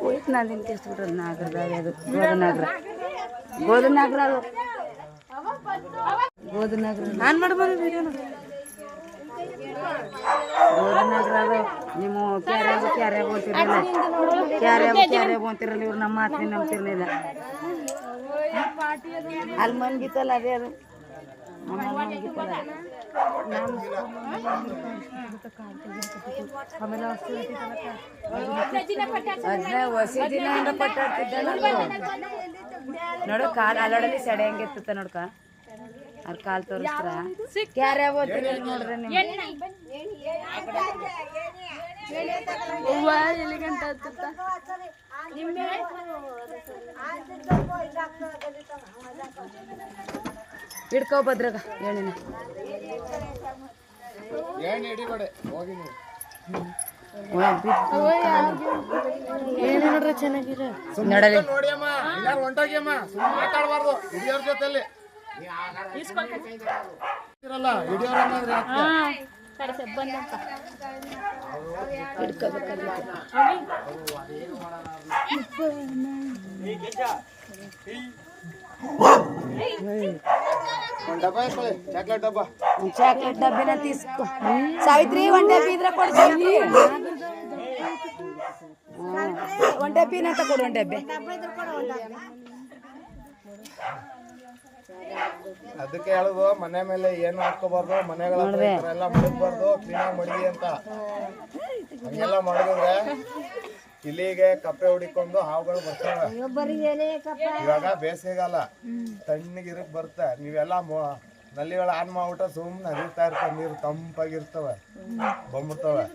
ಹೋಯ್ತು ನಾನು ತಿಂತಿಸ್ಬಿಟ್ರೆ ನಾಗರದಾಗ ಅದು ಗೋಧನಾಗ್ರ ಅದು ಗೋಧನಾಗ್ರ ನಾನು ಮಾಡ್ಬೋದು ವಿಡಿಯೋನ ಗೋಧನಾಗ್ರ ಅದು ನೀವು ಕ್ಯಾರ್ಯಾಗ ಹೋಗ್ತಿರಲ್ಲ ಇವ್ರು ನಮ್ಮ ಮಾತಿನ ನಂಬ್ತಿರ್ಲಿಲ್ಲ ಅಲ್ಲಿ ಮನ್ಗಿತ್ತಲ್ಲ ಅದೇ ಅದು ಹೊಸ ದಿನ ಪಟ್ಟಾಡ್ತಿದ್ದ ನೋಡು ಕಾಲು ಅಲ್ಲಡಲ್ಲಿ ಸೆಡೆ ಹಂಗೆ ಎತ್ತುತ್ತ ನೋಡ್ಕ ಅವ್ರ ಕಾಲು ತೋರಿಸ್ತಾರ ಕ್ಯಾರ್ಯಾಗ ಹೋಗ್ತೀರಿ ನೋಡ್ರಿ ಎಲ್ಲಿಗಂಟ ಹಿಡ್ಕೊ ಭದ್ರಾಗ ಎಣ್ಣಿನ ನೋಡ್ರಿ ಚೆನ್ನಾಗಿರ ನೋಡಲಿ ಚಾಕ್ಲೇಟ್ ಡಬ್ಬಿನ తీసుకో ಸಾವಿತ್ರಿ ಒಂದ್ ಡಬ್ಬಿ ಇದ್ರೆ ಕೊಡ್ತೀನಿ ಒಂದ್ ಡಬ್ಬಿನ ತಗೊಡು ಒಂದ್ ಡಬ್ಬಿ ಅದಕ್ಕೆ ಹೇಳುದು ಮನೆ ಮೇಲೆ ಏನು ಹಾಕೋಬಾರ್ದು ಮನೆಗಳೆಲ್ಲ ಮಡಗಬಾರ್ದು ಕ್ಲೀನಾಗಿ ಮಡಗಿ ಅಂತ ಹಂಗೆಲ್ಲ ಮಾಡಿದ್ರೆ ಇಲ್ಲಿಗೆ ಕಪ್ಪೆ ಹುಡಿಕೊಂಡು ಹಾವುಗಳು ಬರ್ತವೆ. ಇವಾಗ ಬೇಸಿಗೆಗಾಲ ತಣ್ಣಗಿರಕ್ ಬರುತ್ತೆ ನೀವೆಲ್ಲ ನಲ್ಲಿಗಳು ಆನ್ ಮಾಡ್ಬಿಟ್ರೆ ಸುಮ್ಮನೆ ಹರಿತಾ ಇರ್ತವೆ ನೀರು ತಂಪಾಗಿರ್ತವೆ ಬಂದ್ಬಿಡ್ತವೆ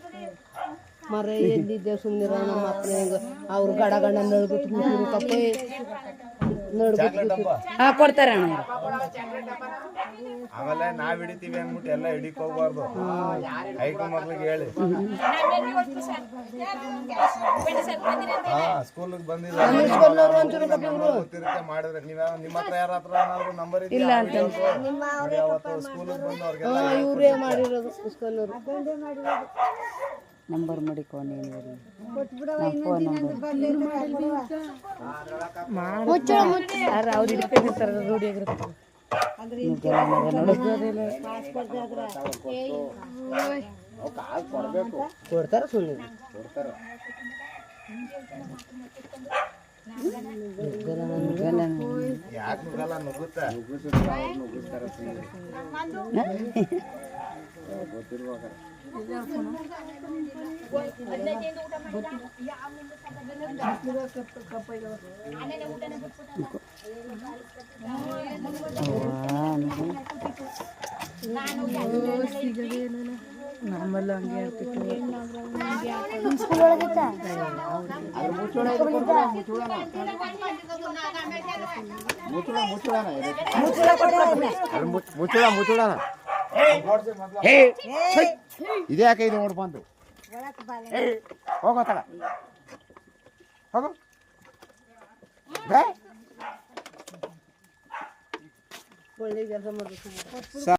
ಮರ ಎಲ್ಲಿದ್ದೆ ಸುಮ್ಮನಿರೋ ನಮ್ಮ ಮಕ್ಕಳು ಅವ್ರು ಗಡ ಗಡ ನಡ್ಬಿಟ್ಟು ಕಪ್ಪೆ ಕೊಡ್ತಾರೆ ಆಮೇಲೆ ನಾವ್ ಹಿಡಿತೀವಿ ಅಂದ್ಬಿಟ್ಟು ಎಲ್ಲ ಹಿಡಿಕ್ ಹೋಗ್ಬಾರ್ದು ಐದು ಮಕ್ಳಿಗೆ ಹೇಳಿ ಸ್ಕೂಲಿಗೆ ಬಂದಿದ್ರೆ ಮಾಡಿದ್ರೆ ನೀವ ನಿಮ್ಮ ಹತ್ರ ಯಾರ ಹತ್ರ ಏನಾದ್ರು ನಂಬರ್ ಇಲ್ಲ ಸ್ಕೂಲಿಗೆ ಬಂದು ಅವ್ರಿಗೆಲ್ಲ ಇವರೇ ಮಾಡಿರೋದು ಸ್ಕೂಲ್ನವರು ನಂಬರ್ ಮಾಡಿಕೊ ನೀನು ಫೋನ್ ನಂಬರ್ ಅವ್ರು ಹಿಡ್ಕೊಂಡಿರ್ತಾರೆ ರೂಢಿಯಾಗಿರುತ್ತೆ ಕೊಡ್ತಾರ ಸುಳ್ಳು ಯಾಕೆ ನುಗ್ಗಲ್ಲ ನುಗ್ಗುತ್ತಾ ನಮ್ಮಲ್ಲ ಹಂಗೆ ಹೇಳ್ತಿತ್ತು ಮುಚ್ಚುಳ ಇದೇ ಯಾಕೆ ಇದು ನೋಡ್ಬಂದು ಹೋಗೋತಳ ಹೋಗು ಒಳ್ಳೆ ಕೆಲಸ ಮಾಡ್ಬೇಕು.